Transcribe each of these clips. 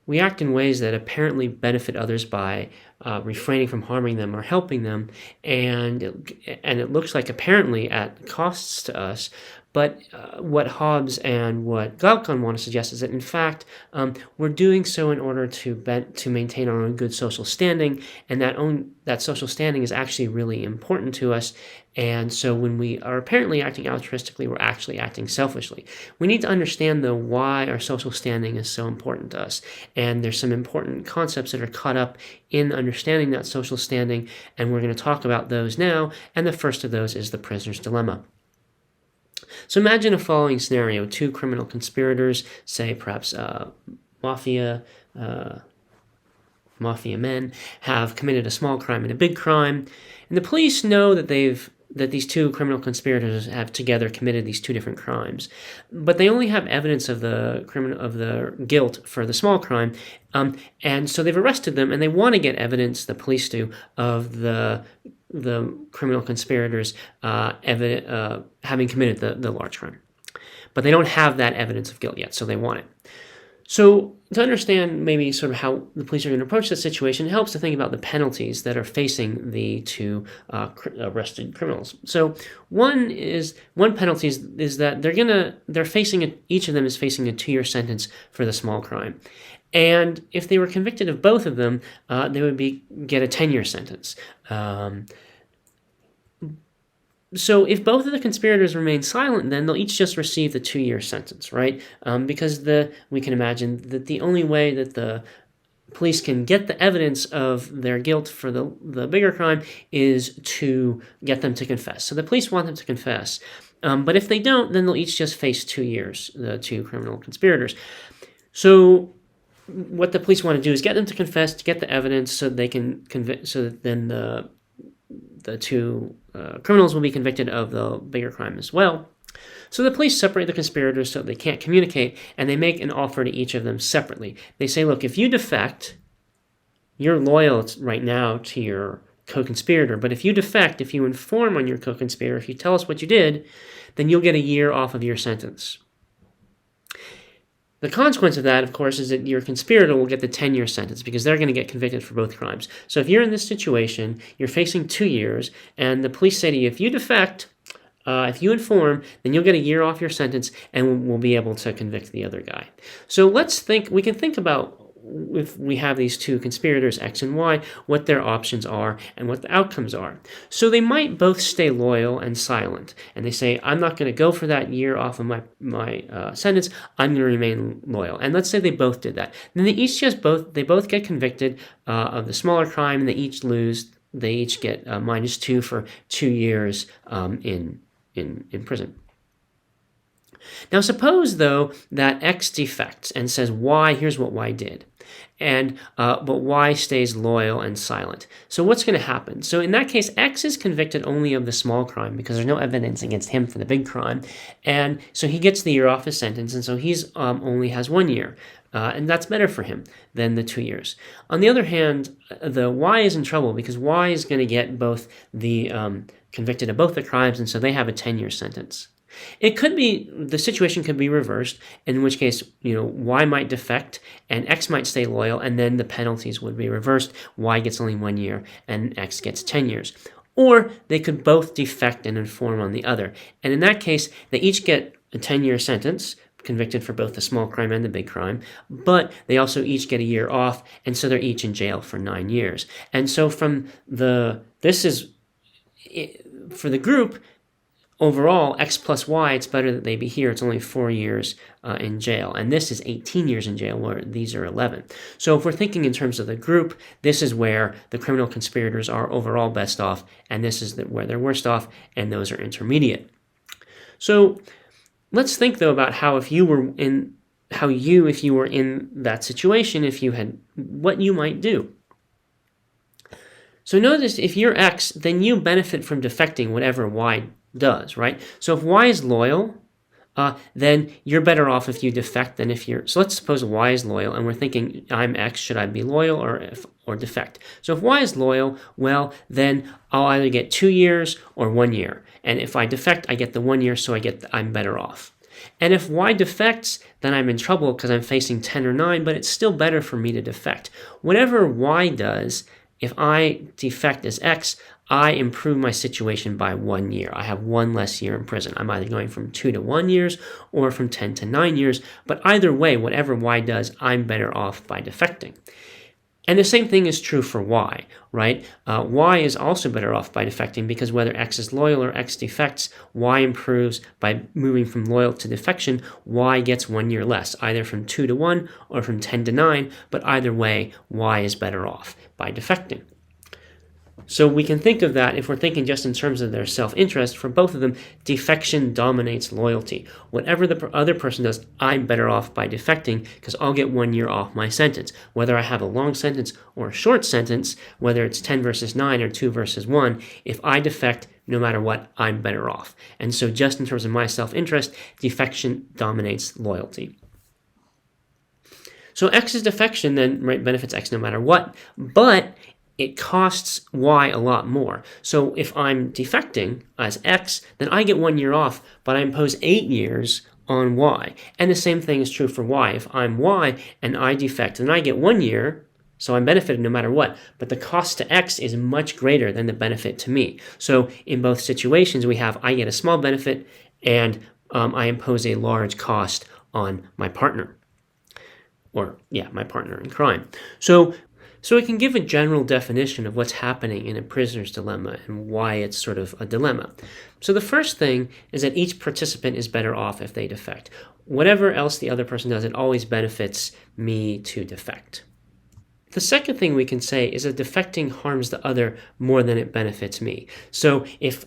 we act in ways that apparently benefit others by refraining from harming them or helping them, and it looks like apparently at costs to us. But what Hobbes and what Glaucon want to suggest is that, in fact, we're doing so in order to maintain our own good social standing, and that social standing is actually really important to us. And so when we are apparently acting altruistically, we're actually acting selfishly. We need to understand, though, why our social standing is so important to us. And there's some important concepts that are caught up in understanding that social standing, and we're going to talk about those now. And the first of those is the prisoner's dilemma. So imagine a following scenario: two criminal conspirators, say perhaps mafia men, have committed a small crime and a big crime, and the police know that these two criminal conspirators have together committed these two different crimes, but they only have evidence of the guilt for the small crime, and so they've arrested them, and they want to get evidence, the police do, of the criminal conspirators having committed the large crime. But they don't have that evidence of guilt yet, so they want it. So to understand maybe sort of how the police are going to approach this situation, it helps to think about the penalties that are facing the two arrested criminals. So one penalty is that each of them is facing a 2-year sentence for the small crime. And if they were convicted of both of them, they would get a 10-year sentence. So if both of the conspirators remain silent, then they'll each just receive the 2-year sentence, right? Because we can imagine that the only way that the police can get the evidence of their guilt for the bigger crime is to get them to confess. So the police want them to confess. But if they don't, then they'll each just face 2 years, the two criminal conspirators. So what the police want to do is get them to confess, to get the evidence, so they can so that then the two criminals will be convicted of the bigger crime as well. So the police separate the conspirators so they can't communicate, and they make an offer to each of them separately. They say, look, if you defect, you're loyal right now to your co-conspirator, but if you defect, if you inform on your co-conspirator, if you tell us what you did, then you'll get a year off of your sentence. The consequence of that, of course, is that your conspirator will get the 10-year sentence because they're going to get convicted for both crimes. So if you're in this situation, you're facing 2 years, and the police say to you, if you defect, if you inform, then you'll get a year off your sentence, and we'll be able to convict the other guy. So we can think about, if we have these two conspirators, X and Y, what their options are and what the outcomes are. So they might both stay loyal and silent, and they say, I'm not going to go for that year off of my sentence, I'm going to remain loyal. And let's say they both did that. Then they both get convicted of the smaller crime, and they each lose. They each get -2 for 2 years in prison. Now suppose, though, that X defects and says Y, here's what Y did, but Y stays loyal and silent. So what's going to happen? So in that case, X is convicted only of the small crime because there's no evidence against him for the big crime, and so he gets the year off his sentence, and so he's only has 1 year. And that's better for him than the 2 years. On the other hand, the Y is in trouble because Y is going to get both convicted of both the crimes, and so they have a 10-year sentence. The situation could be reversed, in which case, Y might defect and X might stay loyal, and then the penalties would be reversed. Y gets only 1 year and X gets 10 years. Or they could both defect and inform on the other. And in that case, they each get a 10-year sentence, convicted for both the small crime and the big crime, but they also each get a year off, and so they're each in jail for 9 years. And so for the group, overall, X plus Y, it's better that they be here. It's only 4 years in jail. And this is 18 years in jail, where these are 11. So if we're thinking in terms of the group, this is where the criminal conspirators are overall best off, and this is where they're worst off, and those are intermediate. So let's think, though, about if you were in that situation, what you might do. So notice, if you're X, then you benefit from defecting whatever Y does, right? So if Y is loyal, then you're better off if you defect than if you're... So let's suppose Y is loyal, and we're thinking, I'm X, should I be loyal or defect? So if Y is loyal, well, then I'll either get 2 years or 1 year. And if I defect, I get the 1 year, so I'm better off. And if y defects, then I'm in trouble because I'm facing 10 or 9, but it's still better for me to defect. Whatever y does, if I defect as x, I improve my situation by 1 year. I have 1 less year in prison. I'm either going from 2 to 1 years or from 10 to 9 years, but either way, whatever y does, I'm better off by defecting. And the same thing is true for y, right? Y is also better off by defecting because whether x is loyal or x defects, y improves by moving from loyal to defection. Y gets 1 year less, either from 2 to 1 or from 10 to 9, but either way, y is better off by defecting. So we can think of that, if we're thinking just in terms of their self-interest, for both of them, defection dominates loyalty. Whatever the other person does, I'm better off by defecting because I'll get 1 year off my sentence. Whether I have a long sentence or a short sentence, whether it's 10 versus 9 or 2 versus 1, if I defect, no matter what, I'm better off. And so just in terms of my self-interest, defection dominates loyalty. So X's defection then benefits X no matter what, but it costs Y a lot more. So if I'm defecting as X, then I get 1 year off, but I impose 8 years on Y. And the same thing is true for Y. If I'm Y and I defect, then I get 1 year, so I'm benefited no matter what, but the cost to X is much greater than the benefit to me. So in both situations, we have I get a small benefit and I impose a large cost on my partner. My partner in crime. So we can give a general definition of what's happening in a prisoner's dilemma and why it's sort of a dilemma. So the first thing is that each participant is better off if they defect. Whatever else the other person does, it always benefits me to defect. The second thing we can say is that defecting harms the other more than it benefits me. So if,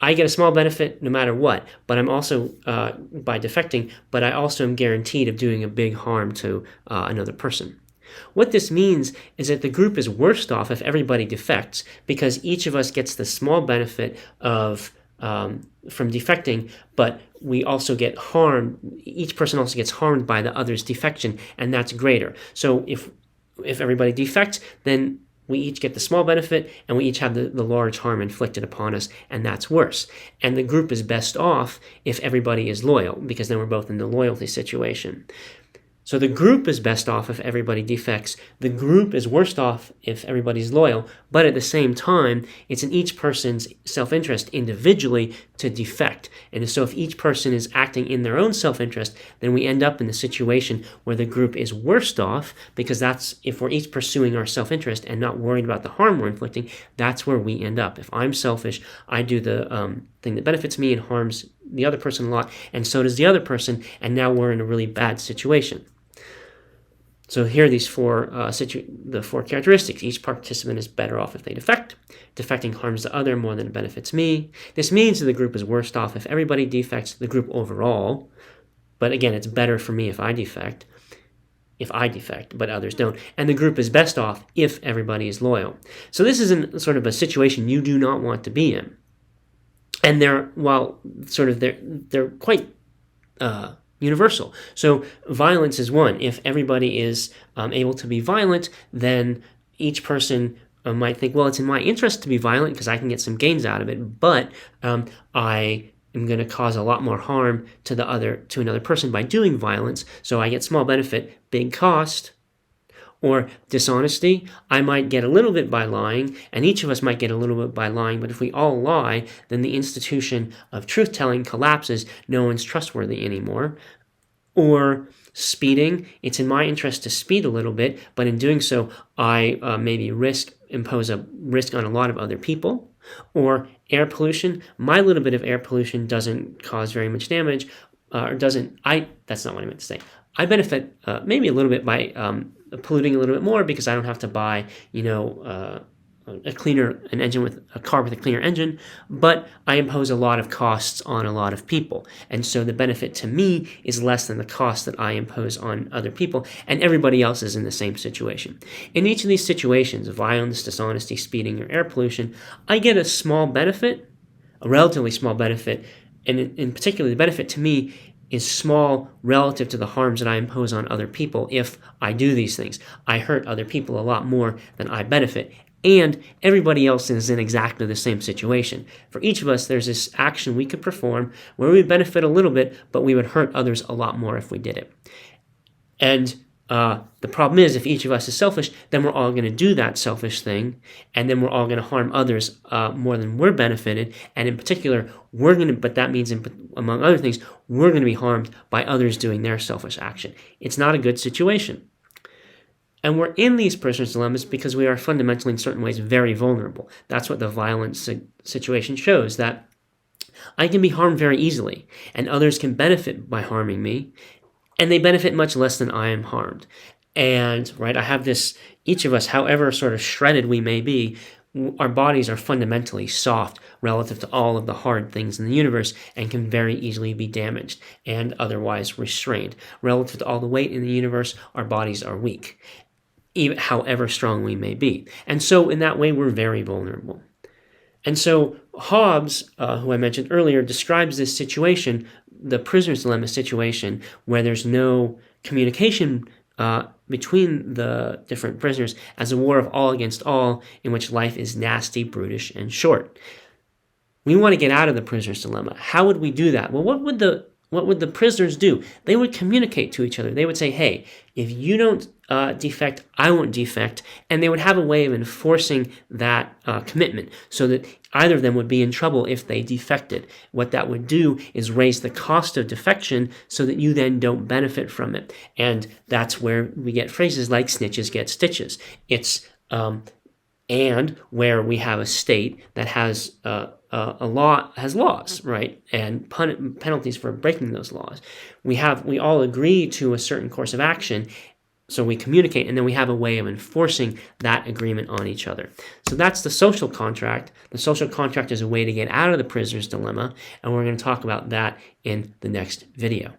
I get a small benefit no matter what, but I'm also, by defecting, but I also am guaranteed of doing a big harm to another person. What this means is that the group is worse off if everybody defects because each of us gets the small benefit of from defecting, but we also get harmed. Each person also gets harmed by the other's defection, and that's greater. So if everybody defects, then we each get the small benefit, and we each have the large harm inflicted upon us, and that's worse. And the group is best off if everybody is loyal, because then we're both in the loyalty situation. So the group is best off if everybody defects. The group is worst off if everybody's loyal. But at the same time, it's in each person's self-interest individually to defect. And so if each person is acting in their own self-interest, then we end up in the situation where the group is worst off, because that's, if we're each pursuing our self-interest and not worried about the harm we're inflicting, that's where we end up. If I'm selfish, I do the thing that benefits me and harms the other person a lot, and so does the other person, and now we're in a really bad situation. So here are these the four characteristics. Each participant is better off if they defect. Defecting harms the other more than it benefits me. This means that the group is worst off if everybody defects, the group overall. But again, it's better for me if I defect, but others don't. And the group is best off if everybody is loyal. So this is sort of a situation you do not want to be in. And they're quite universal. So violence is one. If everybody is able to be violent, then each person might think, well, it's in my interest to be violent because I can get some gains out of it, but I am going to cause a lot more harm to another person by doing violence, so I get small benefit, big cost. Or dishonesty, I might get a little bit by lying, and each of us might get a little bit by lying, but if we all lie, then the institution of truth-telling collapses. No one's trustworthy anymore. Or speeding, it's in my interest to speed a little bit, but in doing so, I maybe impose a risk on a lot of other people. Or air pollution, my little bit of air pollution doesn't cause very much damage, that's not what I meant to say. I benefit maybe a little bit by polluting a little bit more because I don't have to buy, an engine with a car with a cleaner engine, but I impose a lot of costs on a lot of people. And so the benefit to me is less than the cost that I impose on other people, and everybody else is in the same situation. In each of these situations, violence, dishonesty, speeding, or air pollution, I get a small benefit, a relatively small benefit, and in particular, the benefit to me is small relative to the harms that I impose on other people if I do these things. I hurt other people a lot more than I benefit. and everybody else is in exactly the same situation. For each of us, there's this action we could perform where we would benefit a little bit, but we would hurt others a lot more if we did it. And the problem is, if each of us is selfish, then we're all going to do that selfish thing, and then we're all going to harm others more than we're benefited. And in particular, but that means, among other things, we're going to be harmed by others doing their selfish action. It's not a good situation. And we're in these prisoner's dilemmas because we are fundamentally, in certain ways, very vulnerable. That's what the violent situation shows, that I can be harmed very easily, and others can benefit by harming me, and they benefit much less than I am harmed. And, right, I have this, each of us, however sort of shredded we may be, our bodies are fundamentally soft relative to all of the hard things in the universe and can very easily be damaged and otherwise restrained. Relative to all the weight in the universe, our bodies are weak, even however strong we may be. And so in that way, we're very vulnerable. And so Hobbes, who I mentioned earlier, describes this situation, the prisoner's dilemma situation, where there's no communication between the different prisoners, as a war of all against all, in which life is nasty, brutish, and short. We want to get out of the prisoner's dilemma. How would we do that? Well, what would the prisoners do? They would communicate to each other. They would say, hey, if you don't defect, I won't defect. And they would have a way of enforcing that commitment so that either of them would be in trouble if they defected. What that would do is raise the cost of defection so that you then don't benefit from it. And that's where we get phrases like snitches get stitches. It's and where we have a state that has a law, has laws, right, and penalties for breaking those laws. We all agree to a certain course of action, so we communicate, and then we have a way of enforcing that agreement on each other. So that's the social contract. The social contract is a way to get out of the prisoner's dilemma, and we're going to talk about that in the next video.